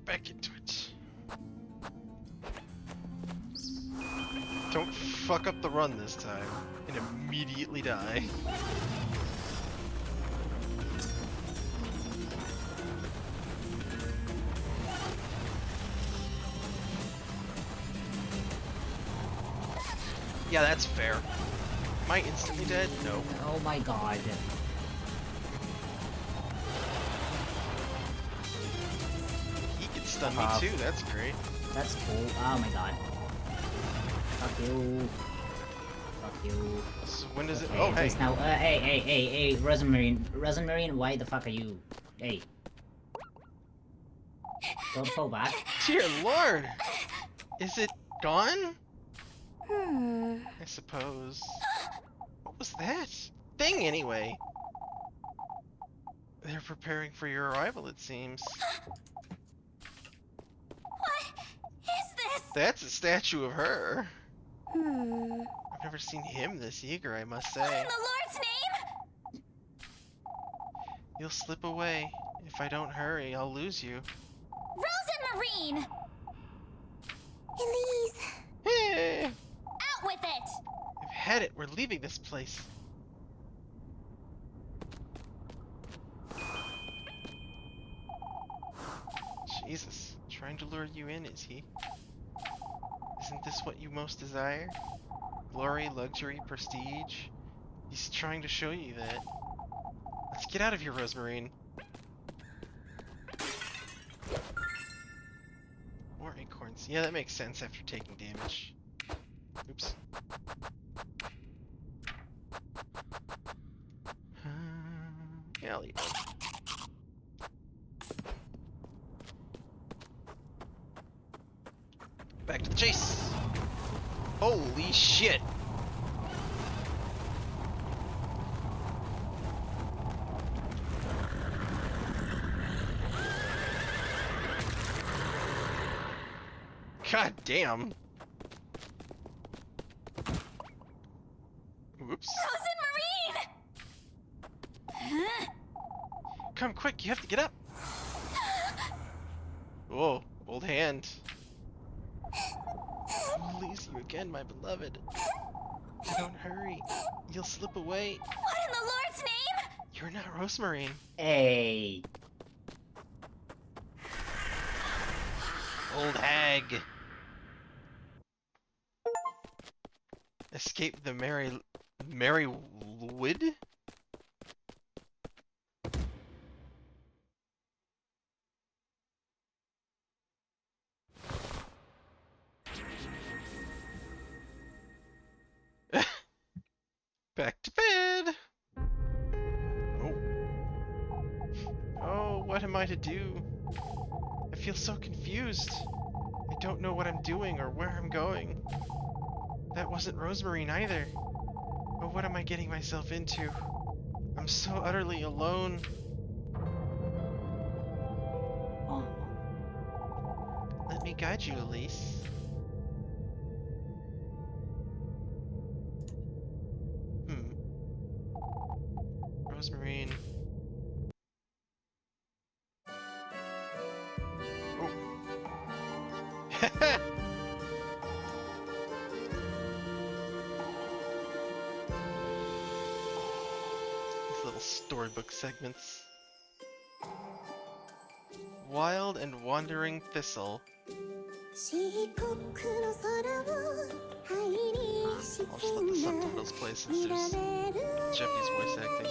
Back into it. Don't fuck up the run this time and immediately die. Yeah, that's fair. Am I instantly dead? No. Oh my god. He can stun me too, that's great. That's cool. Oh my god. Fuck you. Fuck you. So when does Okay, it- oh, hey! now, hey, Rosemarine, why the fuck are you? Hey. Don't fall back. Dear lord! Is it gone? I suppose. What was that thing anyway? They're preparing for your arrival, it seems. What is this? That's a statue of her. I've never seen him this eager, I must What say. in the Lord's name? You'll slip away. If I don't hurry, I'll lose you. Rosemarine! Elise, Hey! out with it! I've had it. We're leaving this place. Jesus. Trying to lure you in, is he? Isn't this what you most desire? Glory, luxury, prestige? He's trying to show you that. Let's get out of here, Rosemarine. More acorns. Yeah, that makes sense after taking damage. Oops. Yeah, I'll eat one. Back to the chase! Holy shit! God damn! Whoops. Rosemarine! Huh? Come quick, you have to get up! Whoa, old hand. I'll lose you again, my beloved. Don't hurry. You'll slip away. What in the Lord's name? You're not Rosemarine. Hey. Old hag. Escape the Merry Wood? Back to bed! Oh. Oh, what am I to do? I feel so confused. I don't know what I'm doing or where I'm going. That wasn't Rosemarine either. But what am I getting myself into? I'm so utterly alone. Oh. Let me guide you, Elise. Rosemarine. Oh. These little storybook segments. Wild and Wandering Thistle. I'll just let the subtitles play since there's Japanese voice acting.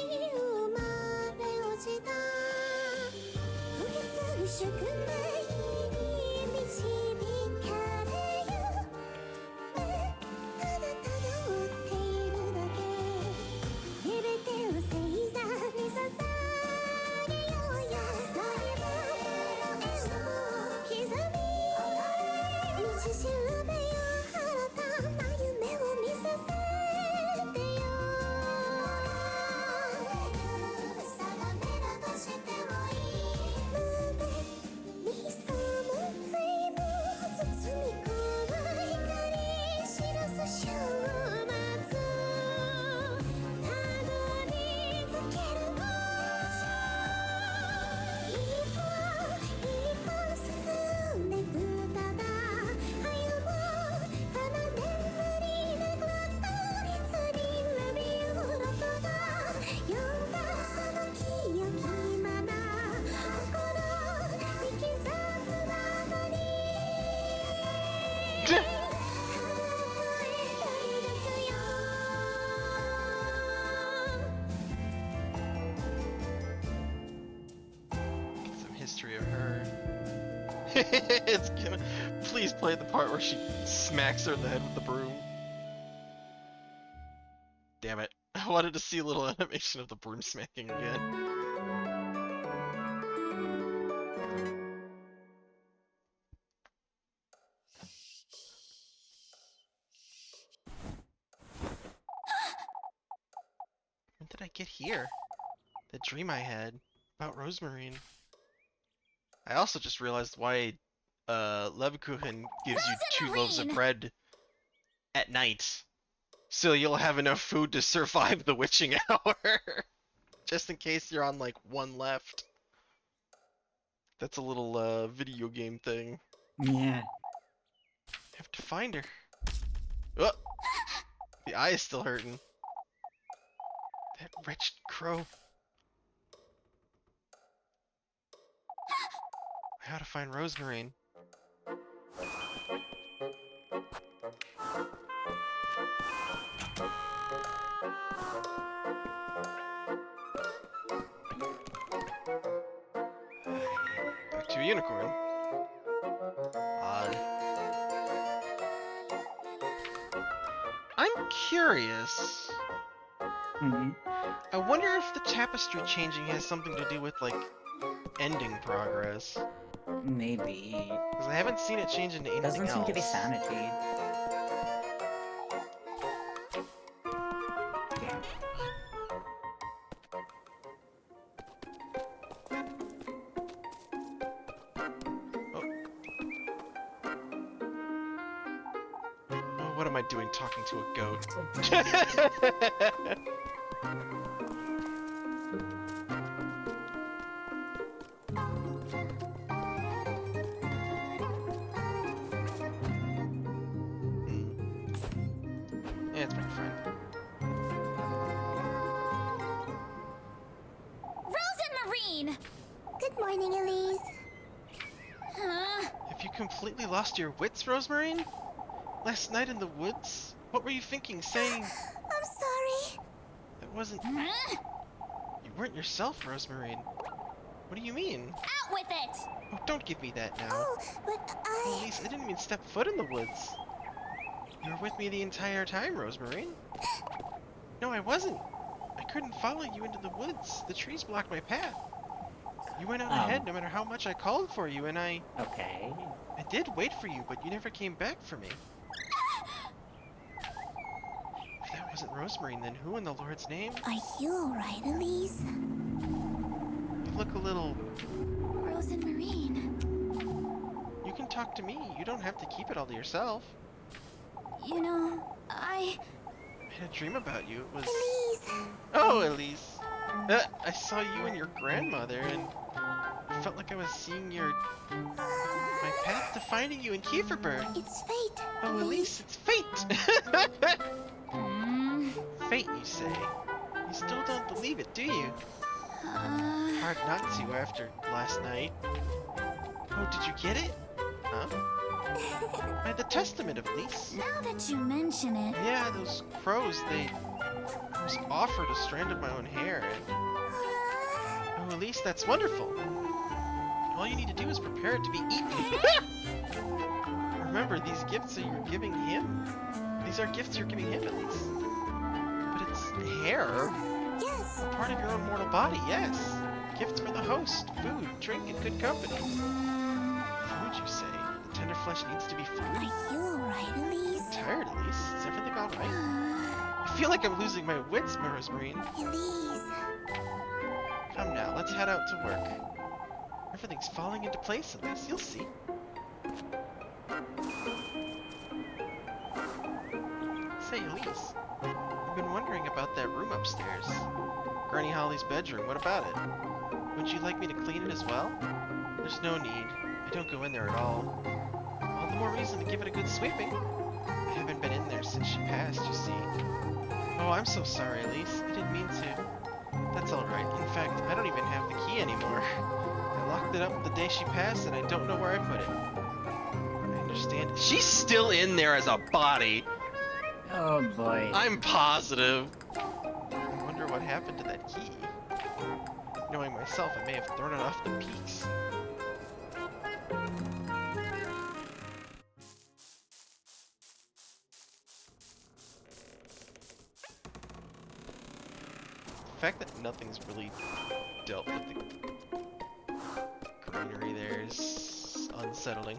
history of her. It's gonna. Please play the part where she smacks her in the head with the broom. Damn it. I wanted to see a little animation of the broom smacking again. When did I get here? The dream I had about Rosemarine. I also just realized why Lebkuchen gives you 2 loaves of bread at night. So you'll have enough food to survive the witching hour. Just in case you're on like 1 left. That's a little video game thing. Yeah. I have to find her. Oh! The eye is still hurting. That wretched crow. I gotta find Rosemarine. Back to a unicorn. Odd. I'm curious. Mm-hmm. I wonder if the tapestry changing has something to do with, like, ending progress. Maybe. Because I haven't seen it change into anything Doesn't seem else. to be sanity. Damn. Oh, what am I doing talking to a goat? Yeah, it's pretty fine. Rose and Marine! Good morning, Elise. Huh? Have you completely lost your wits, Rosemarine? Last night in the woods? What were you thinking, saying? I'm sorry. That wasn't... Huh? You weren't yourself, Rosemarine. What do you mean? Out with it! Oh, don't give me that now. Oh, but Elise, I didn't even step foot in the woods. You were with me the entire time, Rosemarine. No, I wasn't. I couldn't follow you into the woods. The trees blocked my path. You went on ahead no matter how much I called for you, and I Okay. did wait for you, but you never came back for me. If that wasn't Rosemarine, then who in the Lord's name? Are you alright, Elise? You look a little... Rose and Marine. You can talk to me. You don't have to keep it all to yourself. You know, I had a dream about you. It was... Elise! Oh, Elise. I saw you and your grandmother, and I felt like I was seeing your... my path to finding you in Kieferberg. It's fate. Oh, Elise, it's fate! Fate, you say? You still don't believe it, do you? Hard not to after last night. Oh, did you get it? Huh? By the testament of Elise. Now that you mention it, Yeah, those crows, they was offered a strand of my own hair, and... Oh, Elise, that's wonderful. All you need to do is prepare it to be eaten. Remember, these gifts that you're giving him? These are gifts you're giving him, Elise. But it's hair. yes. A part of your own mortal body, yes. Gifts for the host, food, drink, and good company. Food, you say? The tender flesh needs to be food? Are you alright, Elise? Tired, Elise? Is everything alright? I feel like I'm losing my wits, Rosemarine. Elise. Come now, let's head out to work. Everything's falling into place, Elise. You'll see. Say, Elise, I've been wondering about that room upstairs. Granny Holly's bedroom. What about it? Would you like me to clean it as well? There's no need. I don't go in there at all. All the more reason to give it a good sweeping. I haven't been in there since she passed, you see. Oh, I'm so sorry, Elise. I didn't mean to. That's alright. In fact, I don't even have the key anymore. I locked it up the day she passed, and I don't know where I put it. I understand. She's still in there as a body! Oh boy. I'm positive! I wonder what happened to that key. Knowing myself, I may have thrown it off the peaks. The fact that nothing's really dealt with the greenery there is unsettling.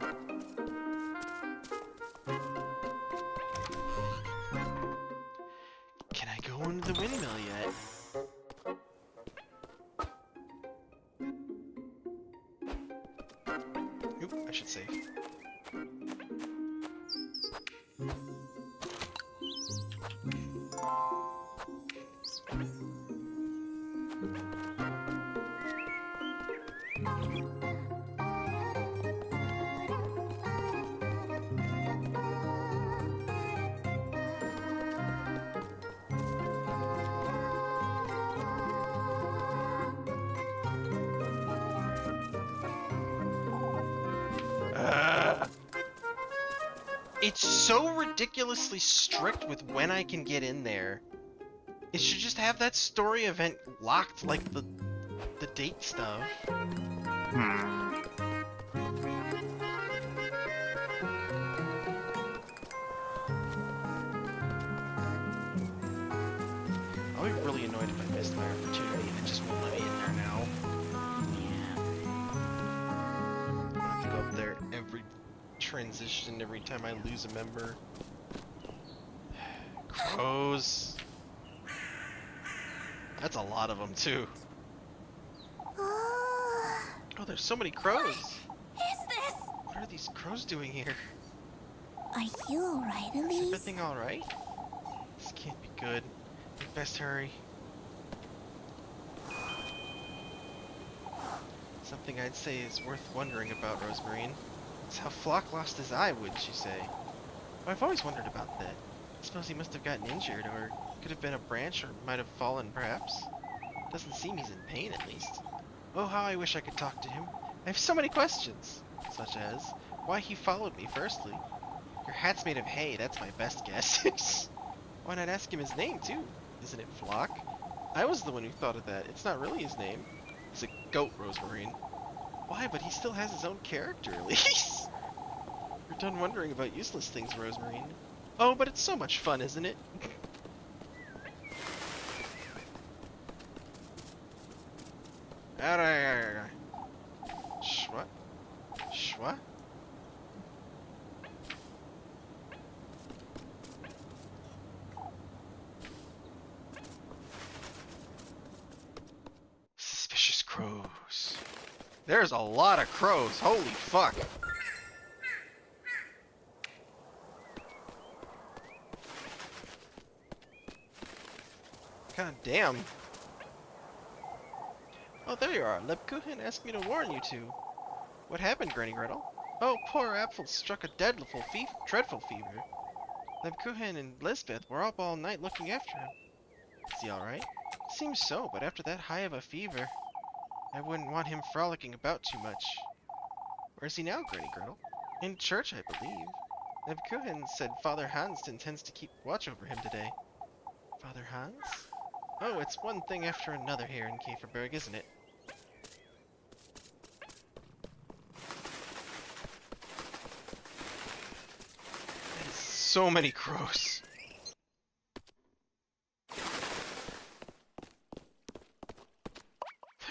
Can I go into the windmill yet? Oop, I should save. It's so ridiculously strict with when I can get in there. It should just have that story event locked like the date stuff. I'll be really annoyed if I missed my opportunity and it just won't let me in there now. I have to go up there every transition, every time I lose a member. Crows. That's a lot of them too. Oh, there's so many crows. What is this? What are these crows doing here? Are you alright, Is Elise? everything alright? This can't be good. We best hurry. Something I'd say is worth wondering about, Rosemarine. It's how Flock lost his eye, would you say? Oh, I've always wondered about that. I suppose he must have gotten injured, or could have been a branch, or might have fallen, perhaps. Doesn't seem he's in pain, at least. Oh, how I wish I could talk to him. I have so many questions. Such as, why he followed me, firstly. Your hat's made of hay, that's my best guess. Why not ask him his name, too? Isn't it Flock? I was the one who thought of that. It's not really his name. It's a goat, Rosemarine. Why, but he still has his own character, Elise. You're done wondering about useless things, Rosemarine. Oh, but it's so much fun, isn't it? Shwa? Shwa? Suspicious crows. There's a lot of crows. Holy fuck. God damn. Oh, there you are. Lebkuchen asked me to warn you two. What happened, Granny Gretel? Oh, poor Apfel struck a dreadful fever. Lebkuchen and Lisbeth were up all night looking after him. Is he alright? Seems so, but after that high of a fever, I wouldn't want him frolicking about too much. Where's he now, Granny Gretel? In church, I believe. Lebkuchen said Father Hans intends to keep watch over him today. Father Hans? Oh, it's one thing after another here in Käferberg, isn't it? That is so many crows.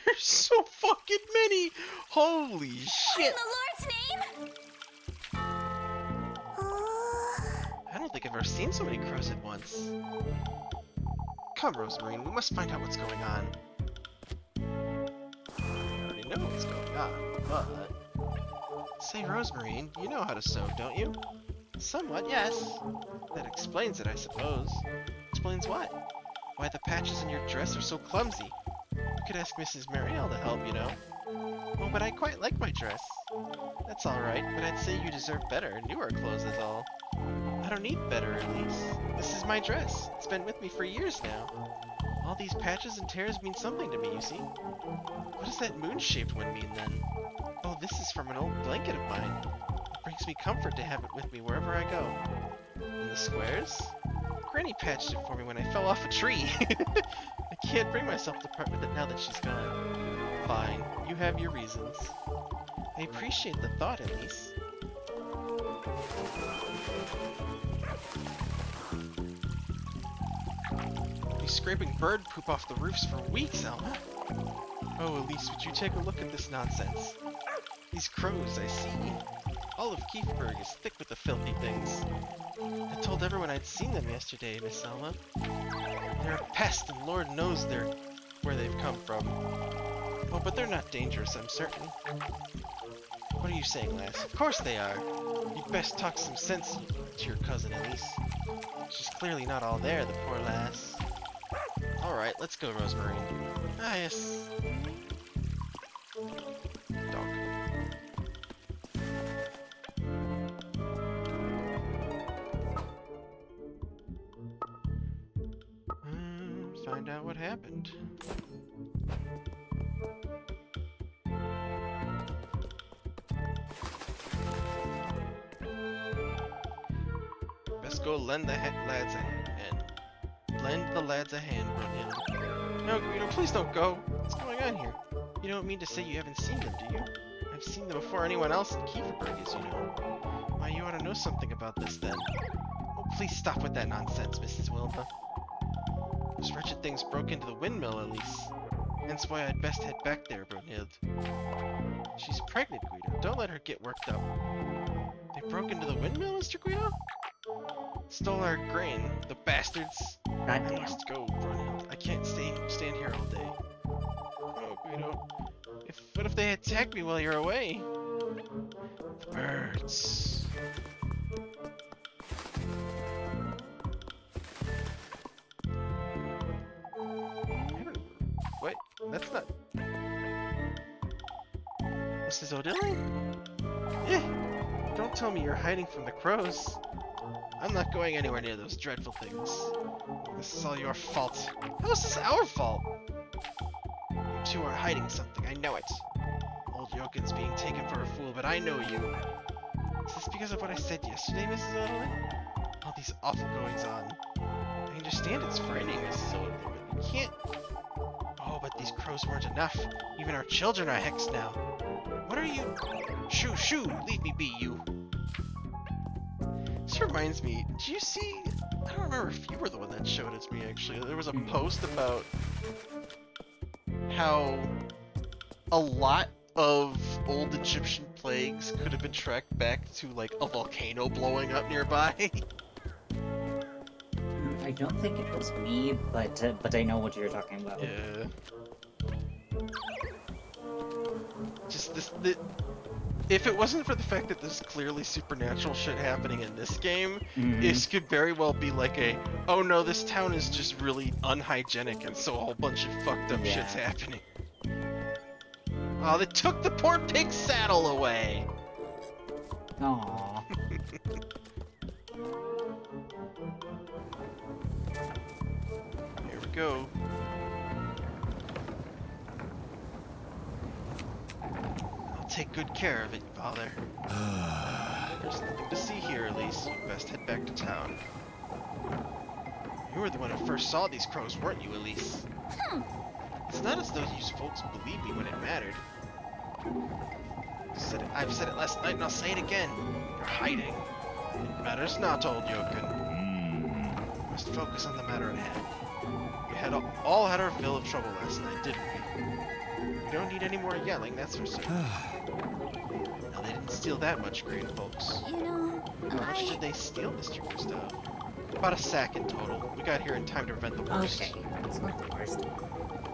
There's so fucking many! Holy shit! In the Lord's name! I don't think I've ever seen so many crows at once. Come, Rosemarine, we must find out what's going on. I already know what's going on, but... Say, Rosemarine, you know how to sew, don't you? Somewhat, yes. That explains it, I suppose. Explains what? Why the patches in your dress are so clumsy. You could ask Mrs. Marielle to help, you know. Oh, but I quite like my dress. That's alright, but I'd say you deserve better, newer clothes is all. I don't need better, Elise. This is my dress. It's been with me for years now. All these patches and tears mean something to me, you see. What does that moon-shaped one mean, then? Oh, this is from an old blanket of mine. It brings me comfort to have it with me wherever I go. And the squares? Granny patched it for me when I fell off a tree. I can't bring myself to part with it now that she's gone. Fine, you have your reasons. I appreciate the thought, Elise. be scraping bird poop off the roofs for weeks, Elma. Oh, Elise, would you take a look at this nonsense? These crows, I see. All of Keithburg is thick with the filthy things. I told everyone I'd seen them yesterday, Miss Elma. They're a pest, and Lord knows where they've come from. Oh, but they're not dangerous, I'm certain. What are you saying, lass? Of course they are. You'd best talk some sense to your cousin, Elise. She's clearly not all there, the poor lass. Alright, let's go, Rosemary. Ah, yes. Dog. Find out what happened. Best go lend the lads a hand. Lend the lads a hand, Brunhild. No, Guido, please don't go. What's going on here? You don't mean to say you haven't seen them, do you? I've seen them before anyone else in Kieferberg, as you know. Why, you ought to know something about this, then. Oh, please stop with that nonsense, Mrs. Wilma. Those wretched things broke into the windmill, Elise. Hence why I'd best head back there, Brunhild. She's pregnant, Guido. Don't let her get worked up. They broke into the windmill, Mr. Guido? Stole our grain, the bastards. I must go, Brunhild. I can't stand here all day. Oh, Guido. What if they attack me while you're away? The birds. Wait, that's not... Mrs. O'Dillon? Eh! Don't tell me you're hiding from the crows. I'm not going anywhere near those dreadful things. This is all your fault. How is this our fault? You two are hiding something, I know it. Old Jokin's being taken for a fool, but I know you. Is this because of what I said yesterday, Mrs. O'Dillon? All these awful goings on. I understand it's frightening, Mrs. O'Dillon, but you can't... Oh, but these crows weren't enough. Even our children are hexed now. What are you... Shoo, shoo! Leave me be, you! This reminds me, do you see... I don't remember if you were the one that showed it to me, actually. There was a post about how a lot of old Egyptian plagues could have been tracked back to, like, a volcano blowing up nearby. I don't think it was me, but I know what you're talking about. Yeah. Just if it wasn't for the fact that there's clearly supernatural shit happening in this game, this could very well be like a, oh no, this town is just really unhygienic and so a whole bunch of fucked up shit's happening. Oh, they took the poor pig's saddle away! Aww. Here we go. I'll take good care of it, Father. There's nothing to see here, Elise. You best head back to town. You were the one who first saw these crows, weren't you, Elise? It's not as though you folks believed me when it mattered. I've said it last night and I'll say it again. You're hiding. It matters not, old Jokin. We must focus on the matter at hand. We all had our fill of trouble last night, didn't we? We don't need any more yelling, that's for certain. Now, they didn't steal that much grain, folks. You know, How much did they steal, Mr. Gustav? About a sack in total. We got here in time to prevent the worst. Okay, it's not the worst.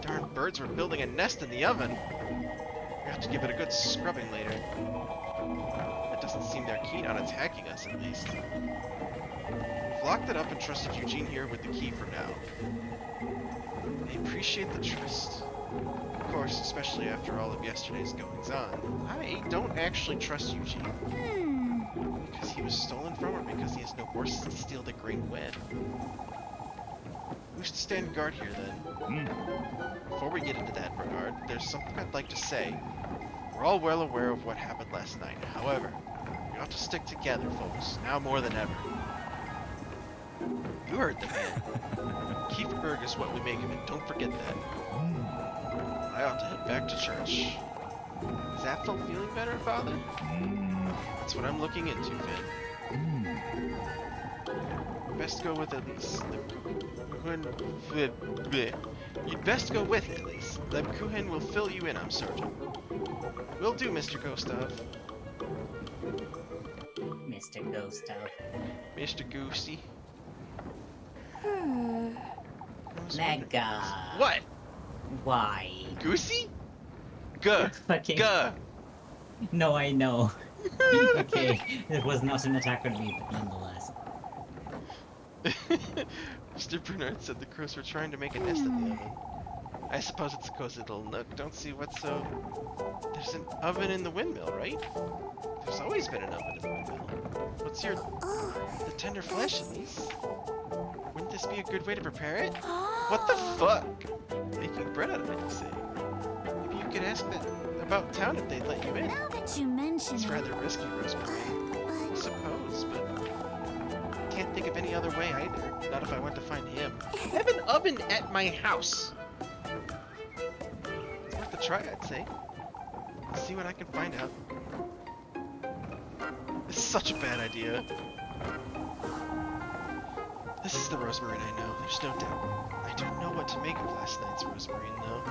Darn birds were building a nest in the oven. We have to give it a good scrubbing later. It doesn't seem they're keen on attacking us, at least. We've locked it up and trusted Eugene here with the key for now. I appreciate the trust. Of course, especially after all of yesterday's goings-on. I don't actually trust Eugene. Because he was stolen from, or because he has no horses to steal the grain with? Who's to stand guard here, then? Before we get into that, Bernard, there's something I'd like to say. We're all well aware of what happened last night. However, we ought to stick together, folks, now more than ever. You heard the man. Kieferberg is what we make of it, don't forget that. I ought to head back to church. Is Apfel feeling better, Father? That's what I'm looking into, Finn. Best go with Elise. You'd best go with Elise. Leb Kuhin will fill you in, I'm certain. Will do, Mr. Gostov. Mr. Gostov. Mr. Goosey. Mega. What? Why? Goosey? Guh. Fucking. Guh. No, I know. Okay, it was not an attack on me, but nonetheless. Mr. Bernard said the crows were trying to make a nest in the oven. I suppose it's a cozy little nook. Don't see what's so... There's an oven in the windmill, right? There's always been an oven in the windmill. What's your... The tender flesh, at least? Wouldn't this be a good way to prepare it? What the fuck? Making bread out of it, you say? Maybe you could ask that about town if they'd let you in. Now that you mention It's it, rather risky, Rosemary. I but suppose, but... I can't think of any other way either. Not if I want to find him. I have an oven at my house! It's worth a try, I'd say. Let's see what I can find out. This is such a bad idea. This is the Rosemarine I know, there's no doubt. I don't know what to make of last night's Rosemarine, though.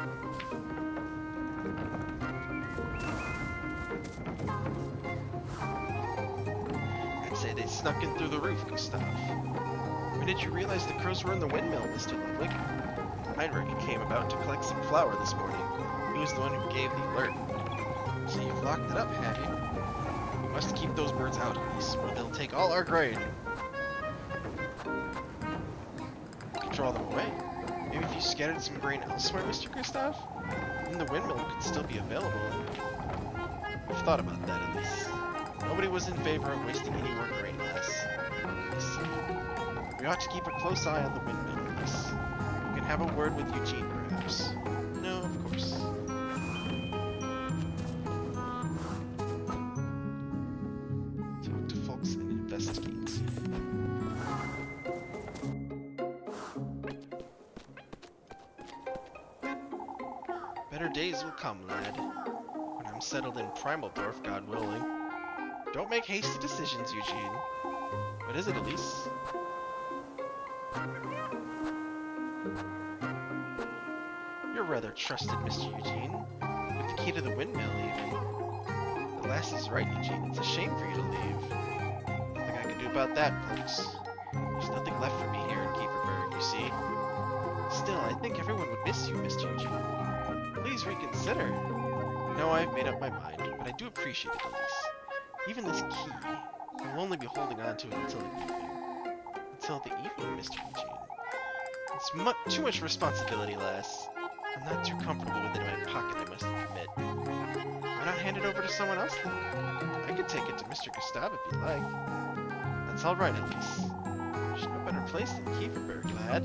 I'd say they snuck in through the roof, Gustav. When did you realize the crows were in the windmill, Mr. Ludwig? Heinrich came about to collect some flour this morning. He was the one who gave the alert. So you've locked it up, have you? We must keep those birds out, Elise, or they'll take all our grain. Draw them away. Maybe if you scattered some grain elsewhere, Mr. Gustav? Then the windmill could still be available. I've thought about that, at least. Nobody was in favor of wasting any more grain, lass. We ought to keep a close eye on the windmill, Elise. You can have a word with Eugene, perhaps. No, of course. Talk to folks and investigate. Better days will come, lad. When I'm settled in Primaldorf, God willing. Don't make hasty decisions, Eugene. What is it, Elise? You're rather trusted, Mr. Eugene. With the key to the windmill, even. The lass is right, Eugene. It's a shame for you to leave. Nothing I can do about that, folks. There's nothing left for me here in Kieferberg, you see. Still, I think everyone would miss you, Mr. Eugene. Please reconsider. No, I've made up my mind, but I do appreciate it, Elise. Even this key, I will only be holding on to it until the evening. Until the evening, Mr. Eugene. It's too much responsibility, lass. I'm not too comfortable with it in my pocket, I must admit. Why not hand it over to someone else, then? I could take it to Mr. Gustav if you'd like. That's all right, Elise. There's no better place than Kieferberg, lad.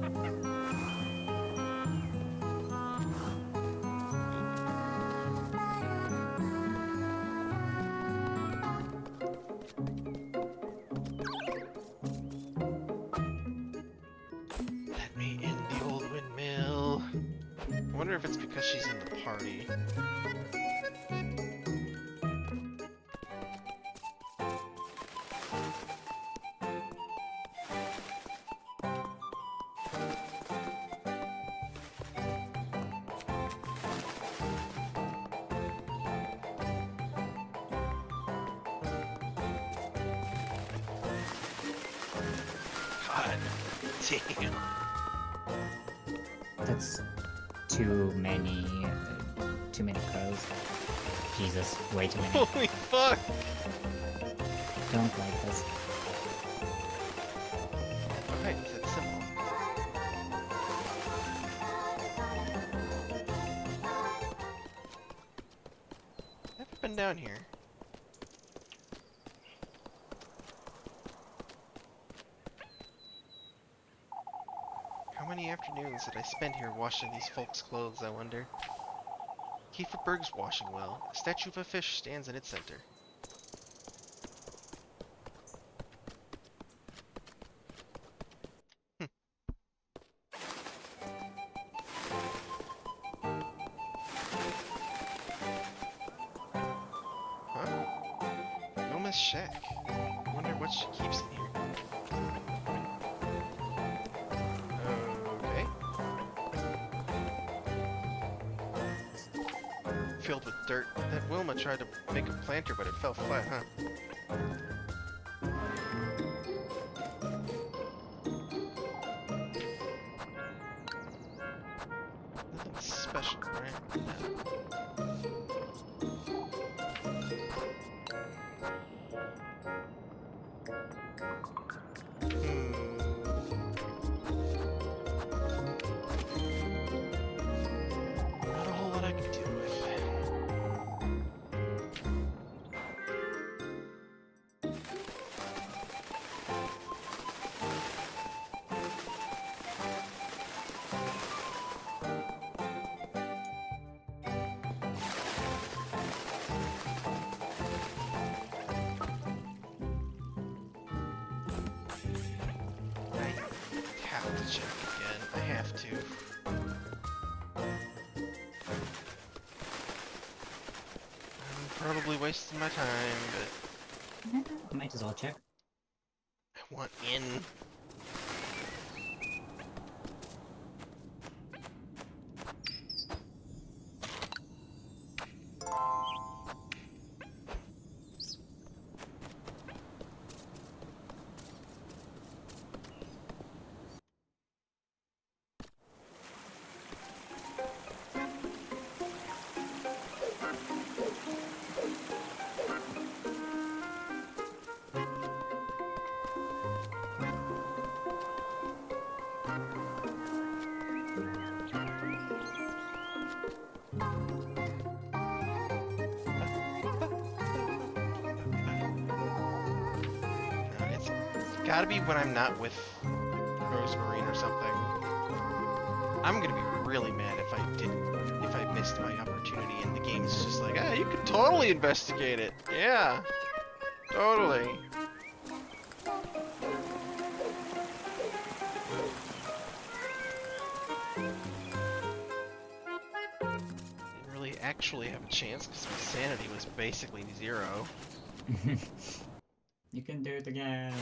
I wonder if it's because she's in the party. God damn. That's too many crows. Jesus, way too many. Holy fuck! Don't like this. Okay, that's simple. Never been down here. How many afternoons did I spend here washing these folks' clothes, I wonder? Kieferberg's washing well. A statue of a fish stands in its center. Huh? Noma's shack. I wonder what she keeps in here. filled with dirt. That Wilma tried to make a planter, but it fell flat, huh? Nothing special, right? Not a whole lot I can deal with. I have to check again. I have to. I'm probably wasting my time, but I might as well check. I want in. It's gotta be when I'm not with Rosemarine or something. I'm gonna be really mad if I missed my opportunity and the game's just like, ah, you could totally investigate it. Yeah, totally. Didn't really actually have a chance because my sanity was basically 0. You can do it again.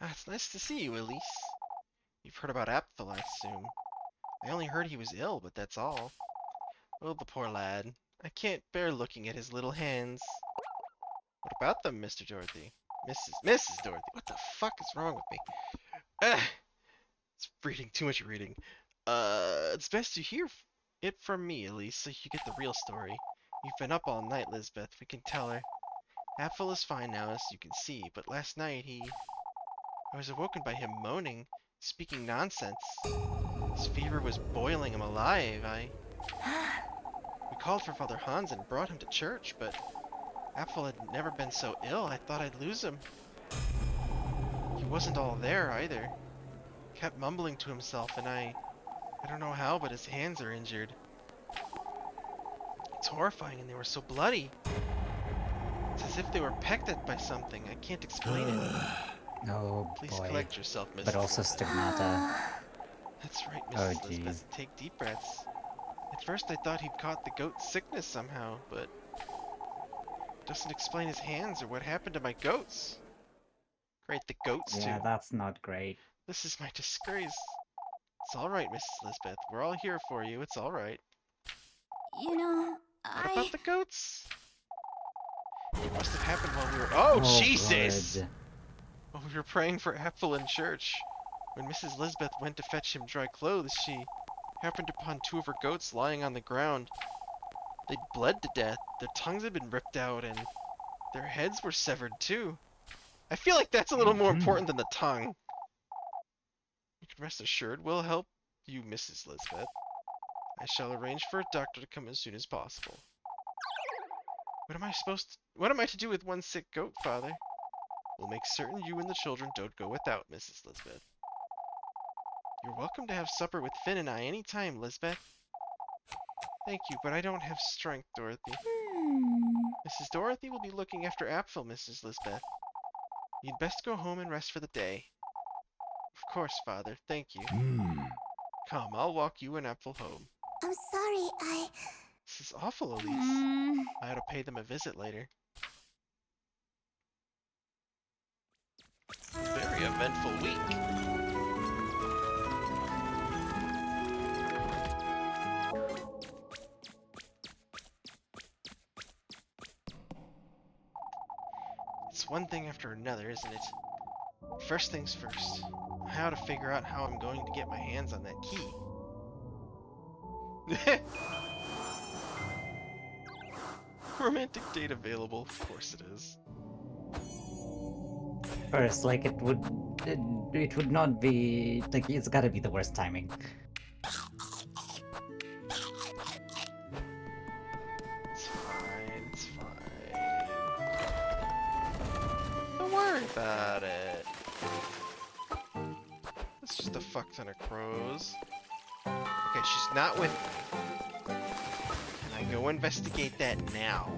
Ah, it's nice to see you, Elise. You've heard about Apfel, I assume. I only heard he was ill, but that's all. Oh, the poor lad. I can't bear looking at his little hands. What about them, Mr. Dorothy? Mrs. Dorothy. What the fuck is wrong with me? It's reading, too much reading. It's best you hear it from me, Elise, so you get the real story. You've been up all night, Lisbeth. We can tell her. Apfel is fine now, as you can see, but last night I was awoken by him moaning, speaking nonsense. His fever was boiling him alive. We called for Father Hans and brought him to church, but Apfel had never been so ill, I thought I'd lose him. He wasn't all there, either. He kept mumbling to himself, and I don't know how, but his hands are injured. It's horrifying, and they were so bloody. It's as if they were pecked at by something. I can't explain it. Oh Please boy. collect yourself, Mrs. But also Lisbeth. stigmata. That's right, Oh, Mrs. jeez. Lisbeth. Take deep breaths. At first I thought he'd caught the goat's sickness somehow, but it doesn't explain his hands or what happened to my goats. Great, the goats Yeah, too. that's not great. This is my disgrace. It's all right, Mrs. Lisbeth. We're all here for you. It's all right. You know, What about the goats? It must have happened while we were... Oh, Jesus! God. While we were praying for Apfel in church. When Mrs. Lisbeth went to fetch him dry clothes, she happened upon 2 of her goats lying on the ground. They'd bled to death, their tongues had been ripped out, and their heads were severed too. I feel like that's a little more important than the tongue. You can rest assured we'll help you, Mrs. Lisbeth. I shall arrange for a doctor to come as soon as possible. What am I to do with one sick goat, Father? We'll make certain you and the children don't go without, Mrs. Lisbeth. You're welcome to have supper with Finn and I any time, Lisbeth. Thank you, but I don't have strength, Dorothy. Mrs. Dorothy will be looking after Apfel, Mrs. Lisbeth. You'd best go home and rest for the day. Of course, Father. Thank you. Come, I'll walk you and Apple home. I'm sorry, This is awful, Elise. I ought to pay them a visit later. Very eventful week. It's one thing after another, isn't it? First things first. I ought to figure out how I'm going to get my hands on that key. Romantic date available. Of course it is. First, like it would not be like it's gotta be the worst timing. It's fine, it's fine. Don't worry about it. It's just a fuck ton of crows. Okay, she's not with me. Can I go investigate that now?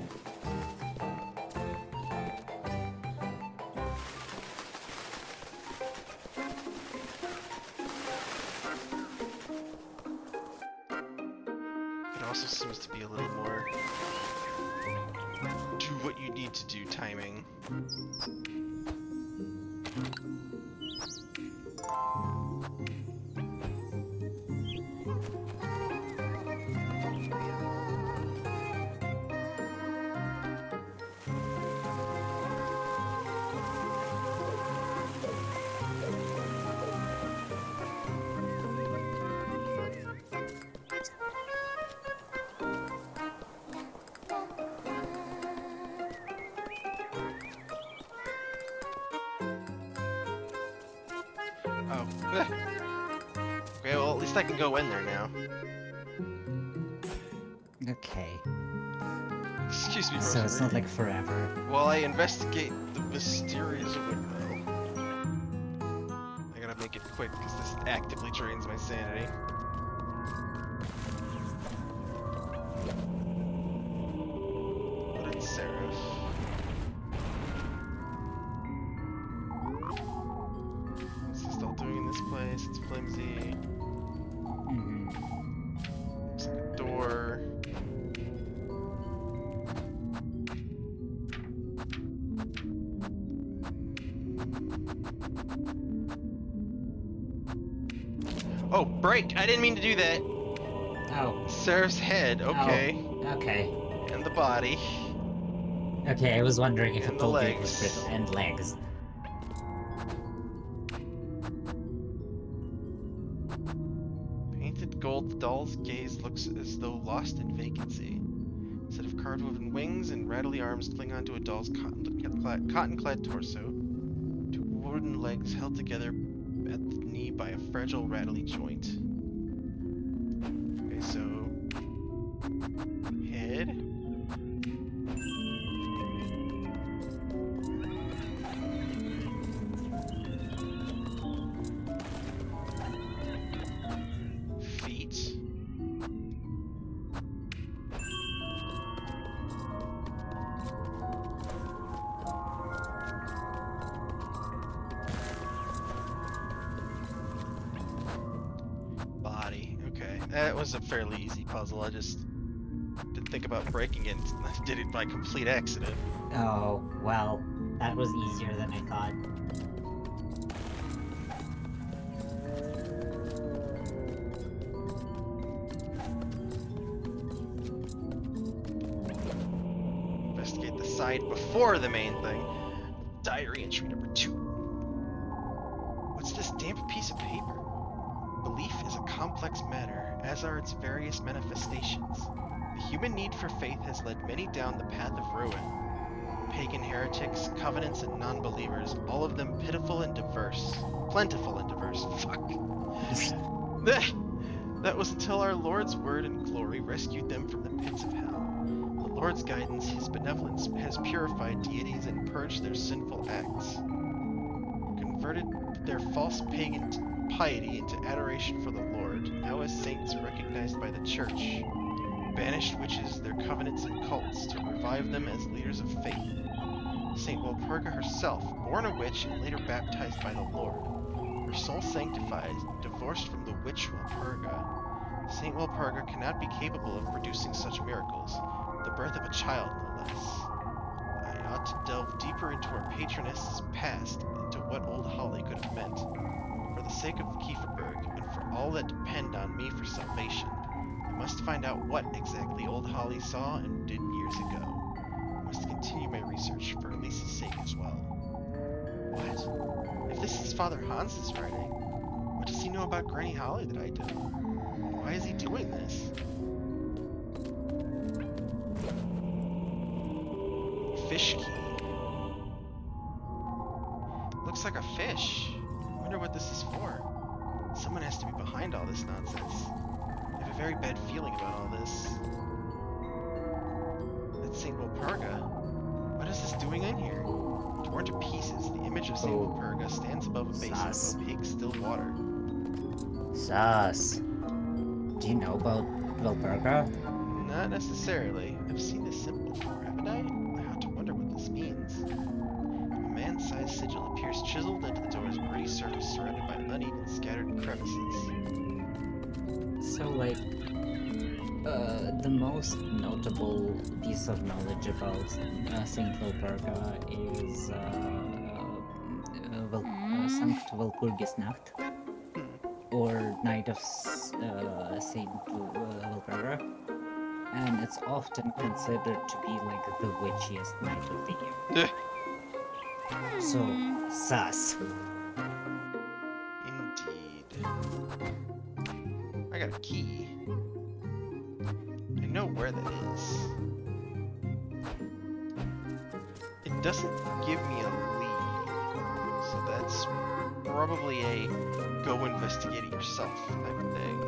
It also seems to be a little more do what you need to do timing. Oh. Okay, well, at least I can go in there now. Okay. Excuse me, So it's Rosemary. not like forever. While I investigate the mysterious window. I gotta make it quick because this actively drains my sanity. Hooded Seraph. What's this all doing in this place? It's flimsy. Looks like a door. Oh, break! I didn't mean to do that. Oh. Seraph's head, okay. Oh, okay. And the body. Okay, I was wondering if And it the told you it was legs. brittle and legs. Painted gold, the doll's gaze looks as though lost in vacancy. A set of card-woven wings and rattly arms cling onto a doll's cotton-clad torso. Two wooden legs held together at the knee by a fragile, rattly joint. Okay, so... head. Feet. Body. Okay. That was a fairly easy puzzle. I just didn't think about breaking it. I did it by complete accident. Oh, well, that was easier than I thought. Investigate the side before the main thing. Diary entry number 2. What's this damp piece of paper? Belief is a complex matter, as are its various manifestations. The human need for faith has led many down the path of ruin. Pagan heretics, covenants, and non-believers, all of them pitiful and diverse. Plentiful and diverse. Fuck. That was until our Lord's word and glory rescued them from the pits of hell. The Lord's guidance, his benevolence, has purified deities and purged their sinful acts. Converted their false pagan piety into adoration for the Lord, now as saints recognized by the Church. Banished witches, their covenants and cults, to revive them as leaders of faith. Saint Walpurga herself, born a witch and later baptized by the Lord. Her soul sanctified, divorced from the witch Walpurga. Saint Walpurga cannot be capable of producing such miracles, the birth of a child no less. I ought to delve deeper into our patroness's past, into what Old Holly could have meant. For the sake of Kieferberg, and for all that depend on me for salvation, I must find out what exactly Old Holly saw and did years ago. I must continue my research for Elise's sake as well. What? If this is Father Hans's writing, what does he know about Granny Holly that I don't? Why is he doing this? Fish key. Looks like a fish. I wonder what this is for. Someone has to be behind all this nonsense. I have a very bad feeling about all this. That's St. Walpurga. What is this doing in here? Torn to pieces, the image of St. Walpurga stands above a basin of opaque still water. Sus. Do you know about Walpurga? Not necessarily. I've seen this symbol before, haven't I? I ought to wonder what this means. A man-sized sigil appears chiseled into the door's gritty surface, surrounded by uneven, scattered crevices. So, like, the most notable piece of knowledge about Saint Walpurga is Sankt Walpurgisnacht, or Night of Saint Walpurga, and it's often considered to be like the witchiest night of the year. So, sus. Indeed. I got a key. I know where that is. It doesn't give me a lead, so that's probably a go investigate it yourself type of thing.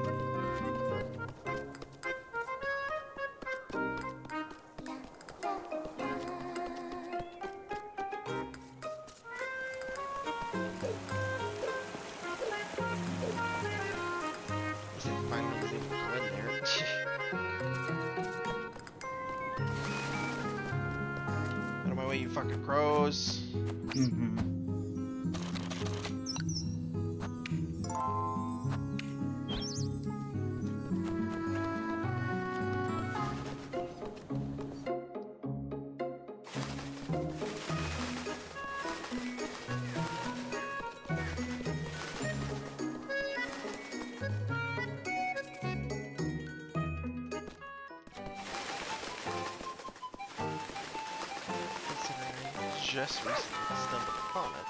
Finally was able to go in there. Out of my way, you fucking crows. Just recently stumbled upon it.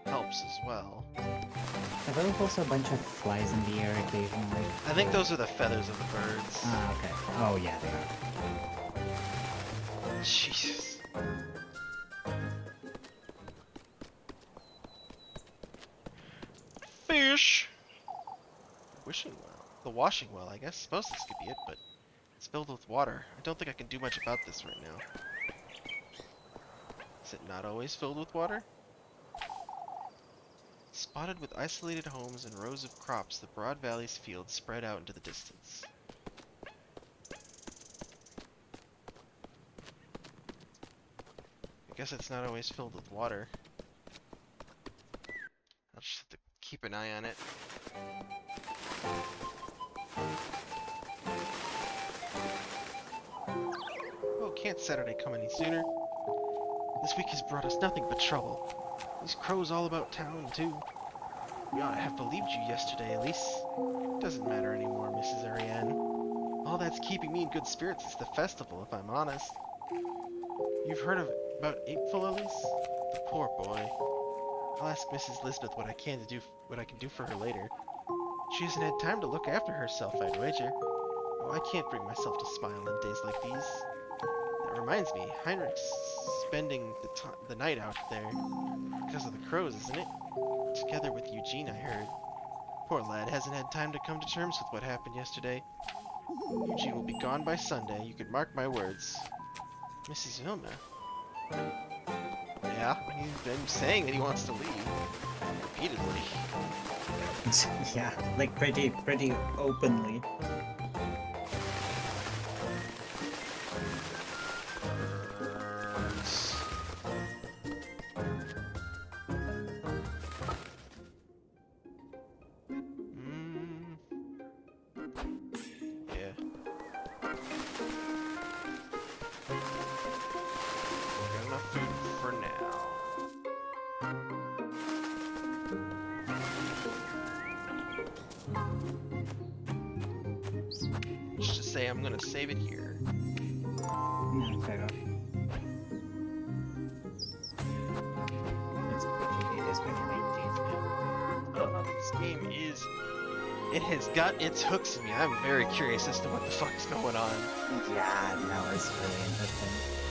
Helps as well. Are there also a bunch of flies in the air occasionally? I think those are the feathers of the birds. Ah, okay. Oh, yeah, they are. Jesus. Fish! Wishing well. The washing well, I guess. Suppose this could be it, but it's filled with water. I don't think I can do much about this right now. Is it not always filled with water? Spotted with isolated homes and rows of crops, the broad valley's fields spread out into the distance. I guess it's not always filled with water. I'll just have to keep an eye on it. Oh, can't Saturday come any sooner? This week has brought us nothing but trouble. These crows all about town, too. We ought to have believed you yesterday, Elise. Doesn't matter anymore, Mrs. Ariane. All that's keeping me in good spirits is the festival, if I'm honest. You've heard about April, Elise? The poor boy. I'll ask Mrs. Lisbeth what I can do for her later. She hasn't had time to look after herself, I'd wager. Oh, I can't bring myself to smile on days like these. That reminds me, Heinrich's spending the night out there because of the crows, isn't it? Together with Eugene, I heard. Poor lad hasn't had time to come to terms with what happened yesterday. Eugene will be gone by Sunday, you could mark my words. Mrs. Vilma? Yeah, he's been saying that he wants to leave. Repeatedly. Yeah, like pretty openly. Birds. Let's just say I'm gonna save it here. No, fair enough. It's it is pretty amazing. This game is. It has got its hooks in me. I'm very curious as to what the fuck is going on. Yeah, no, it's really interesting.